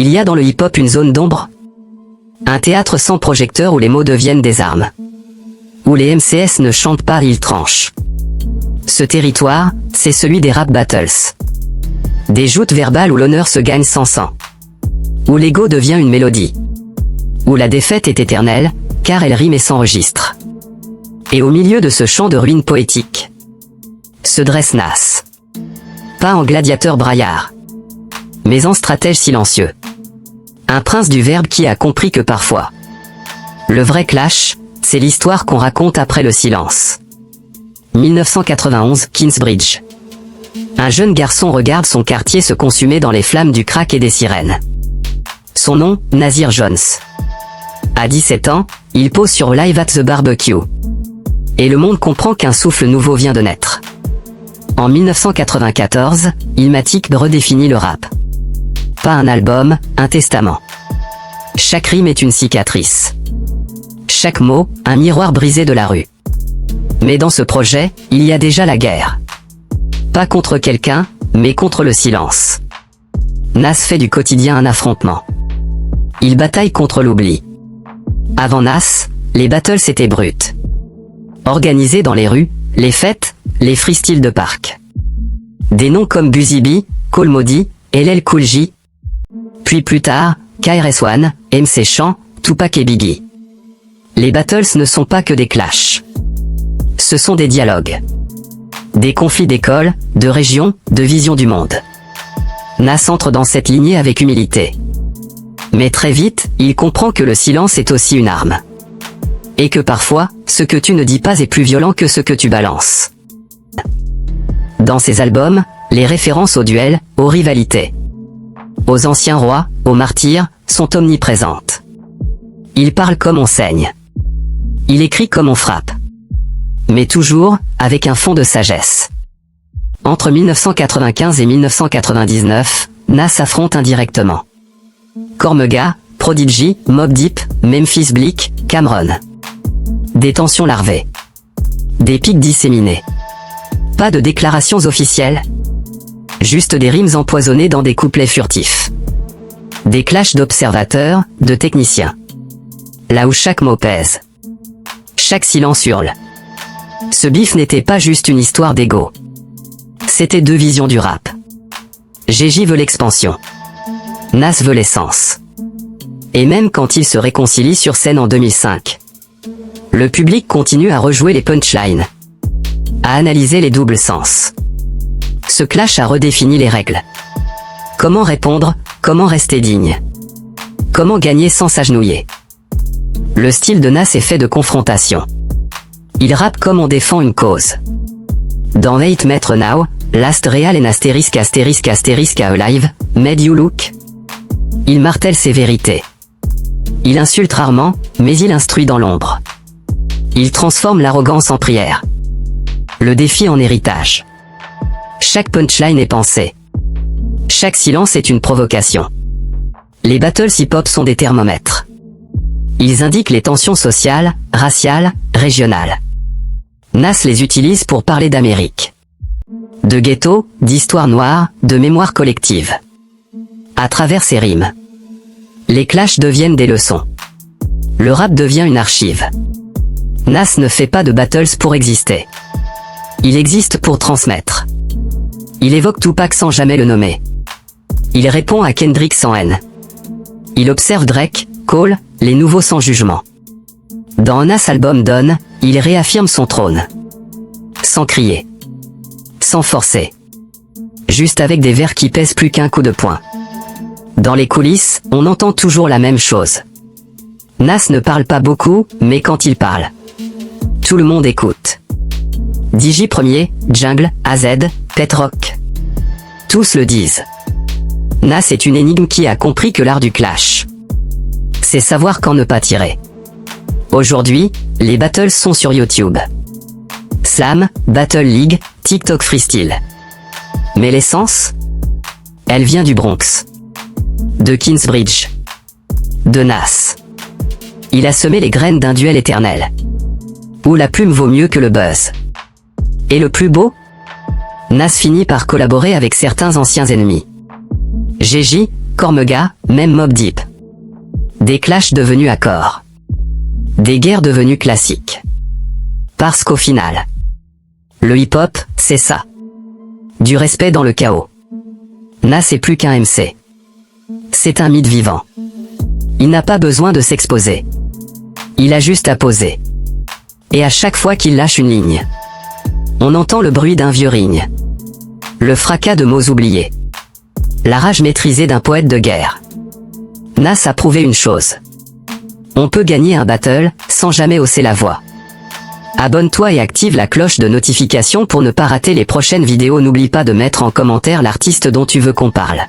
Il y a dans le hip-hop une zone d'ombre? Un théâtre sans projecteur où les mots deviennent des armes. Où les MCS ne chantent pas, ils tranchent. Ce territoire, c'est celui des rap battles. Des joutes verbales où l'honneur se gagne sans sang. Où l'ego devient une mélodie. Où la défaite est éternelle, car elle rime et s'enregistre. Et au milieu de ce champ de ruines poétiques, se dresse Nas. Pas en gladiateur braillard, mais en stratège silencieux. Un prince du verbe qui a compris que parfois, le vrai clash, c'est l'histoire qu'on raconte après le silence. 1991, Kingsbridge. Un jeune garçon regarde son quartier se consumer dans les flammes du crack et des sirènes. Son nom, Nasir Jones. À 17 ans, il pose sur Live at the Barbecue. Et le monde comprend qu'un souffle nouveau vient de naître. En 1994, Illmatic redéfinit le rap. Pas un album, un testament. Chaque rime est une cicatrice. Chaque mot, un miroir brisé de la rue. Mais dans ce projet, il y a déjà la guerre. Pas contre quelqu'un, mais contre le silence. Nas fait du quotidien un affrontement. Il bataille contre l'oubli. Avant Nas, les battles étaient brutes. Organisés dans les rues, les fêtes, les freestyles de parc. Des noms comme Busy Bee, Kool Moe, LL Cool J. Puis plus tard, KRS-One, MC Chant, Tupac et Biggie. Les battles ne sont pas que des clashs. Ce sont des dialogues. Des conflits d'école, de région, de vision du monde. Nas entre dans cette lignée avec humilité. Mais très vite, il comprend que le silence est aussi une arme. Et que parfois, ce que tu ne dis pas est plus violent que ce que tu balances. Dans ses albums, les références aux duels, aux rivalités, aux anciens rois, aux martyrs, sont omniprésentes. Il parle comme on saigne. Il écrit comme on frappe. Mais toujours, avec un fond de sagesse. Entre 1995 et 1999, Nas affronte indirectement Cormega, Prodigy, Mobb Deep, Memphis Bleek, Cameron. Des tensions larvées. Des pics disséminés. Pas de déclarations officielles. Juste des rimes empoisonnées dans des couplets furtifs. Des clashs d'observateurs, de techniciens. Là où chaque mot pèse. Chaque silence hurle. Ce bif n'était pas juste une histoire d'ego. C'était deux visions du rap. Gigi veut l'expansion. Nas veut l'essence. Et même quand ils se réconcilient sur scène en 2005, le public continue à rejouer les punchlines, à analyser les doubles sens. Ce clash a redéfini les règles. Comment répondre, comment rester digne, comment gagner sans s'agenouiller. Le style de Nas est fait de confrontation. Il rappe comme on défend une cause. Dans 8 Metre Now, Last Real and astérisque alive, Made You Look. Il martèle ses vérités. Il insulte rarement, mais il instruit dans l'ombre. Il transforme l'arrogance en prière. Le défi en héritage. Chaque punchline est pensée. Chaque silence est une provocation. Les battles hip-hop sont des thermomètres. Ils indiquent les tensions sociales, raciales, régionales. Nas les utilise pour parler d'Amérique. De ghetto, d'histoire noire, de mémoire collective. À travers ses rimes, les clashs deviennent des leçons. Le rap devient une archive. Nas ne fait pas de battles pour exister. Il existe pour transmettre. Il évoque Tupac sans jamais le nommer. Il répond à Kendrick sans haine. Il observe Drake, Cole, les nouveaux sans jugement. Dans Nas Album Done, il réaffirme son trône. Sans crier. Sans forcer. Juste avec des vers qui pèsent plus qu'un coup de poing. Dans les coulisses, on entend toujours la même chose. Nas ne parle pas beaucoup, mais quand il parle, tout le monde écoute. Digi Premier, Jungle, AZ, Pet Rock. Tous le disent. Nas est une énigme qui a compris que l'art du clash, c'est savoir quand ne pas tirer. Aujourd'hui, les battles sont sur YouTube. Slam, Battle League, TikTok Freestyle. Mais l'essence, elle vient du Bronx. De Kingsbridge. De Nas. Il a semé les graines d'un duel éternel. Où la plume vaut mieux que le buzz. Et le plus beau? Nas finit par collaborer avec certains anciens ennemis. Gigi, Cormega, même Mobb Deep. Des clashs devenus accords. Des guerres devenues classiques. Parce qu'au final, le hip-hop, c'est ça. Du respect dans le chaos. Nas est plus qu'un MC. C'est un mythe vivant. Il n'a pas besoin de s'exposer. Il a juste à poser. Et à chaque fois qu'il lâche une ligne, on entend le bruit d'un vieux ring. Le fracas de mots oubliés. La rage maîtrisée d'un poète de guerre. Nas a prouvé une chose. On peut gagner un battle, sans jamais hausser la voix. Abonne-toi et active la cloche de notification pour ne pas rater les prochaines vidéos. N'oublie pas de mettre en commentaire l'artiste dont tu veux qu'on parle.